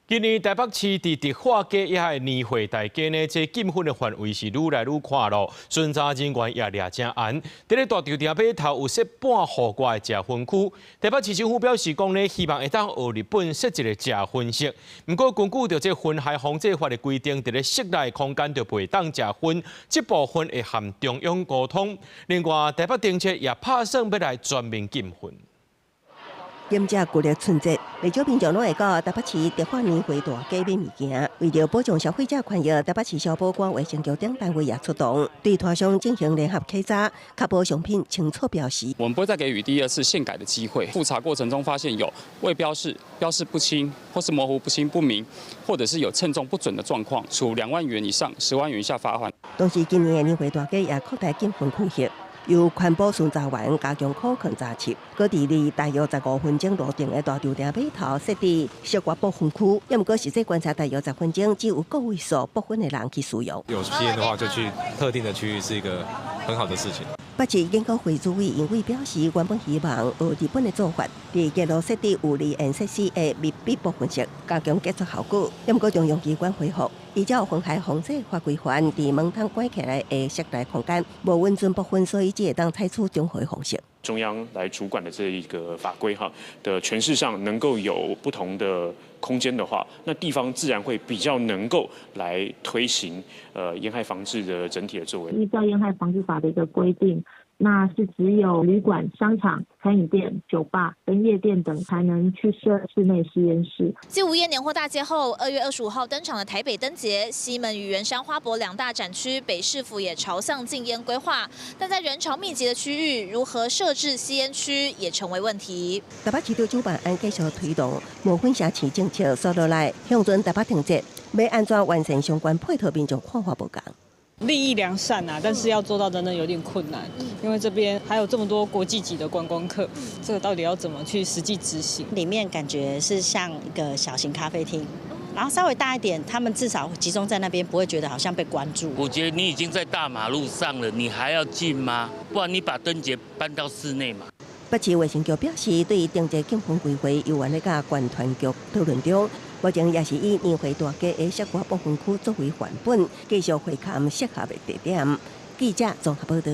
今年台北市伫迪化街也系年会大街呢，这禁薰的范围是愈来愈宽咯。巡查人员也掠真严。伫咧大稻埕码头有设半户外的食薰区。台北市政府表示讲呢，希望会当学日本设一个食薰室。不过根据着这薰害防治法的规定，伫咧室内空间就袂当食薰，这部分会含中央沟通。另外，台北电车也拍算要来全面禁薰。严正旧历春节，不少民众拢会到台北市迪化年会大街买物件。为了保障消费者权益，台北市消保官卫生局等单位也出动，对摊商进行联合稽查，确保商品清楚标示。我们不会再给予第二次限改的机会。复查过程中发现有未标示、标示不清，或是模糊不清不明，或者是有称重不准的状况，处2万元以上10万元以下罚款。同时，今年的年会大街也扩大禁薰区域。由环保巡查员加强可控查缉，搁伫离大约15分钟路程的大稻埕码头设置室外部分区，也毋过实际观察大约10分钟，只有个位数部分的人去使用。有吸烟的话，就去特定的区域是一个很好的事情。北市研究会主委因为表示，原本希望学日本的做法，伫街路设置有利延设施的密闭部分室，加强检测效果。也毋过中央机关回复，依照薰害防治法规范，伫门窗关起来的室内空间无温存部分，所以只会当采取中和方式。中央来主管的这一个法规的诠释上，能够有不同的空间的话，那地方自然会比较能够来推行烟害防治的整体的作为。依照烟害防治法的一个规定，那是只有旅馆、商场、餐饮店、酒吧跟夜店等才能去设室内吸烟室。继午夜年货大街后，2月25号登场的台北灯节，西门与圆山花博2大展区，北市府也朝向禁烟规划。但在人潮密集的区域，如何设置吸烟区也成为问题。台北市长主办案继续推动无粉城市政策，说落来，向准台北停节，要安怎完成相关配套，民众看法不同。利益良善啊，但是要做到真的有点困难，因为这边还有这么多国际级的观光客，这个到底要怎么去实际执行？里面感觉是像一个小型咖啡厅，然后稍微大一点，他们至少集中在那边，不会觉得好像被关注。我觉得你已经在大马路上了，你还要进吗？不然你把灯节搬到室内嘛。北市卫生局表示，对于定节禁薰规划，由原咧甲管团局讨论中。目前也是以年会大街的室外部分区作为范本，继续会勘适合的地点。记者综合报道。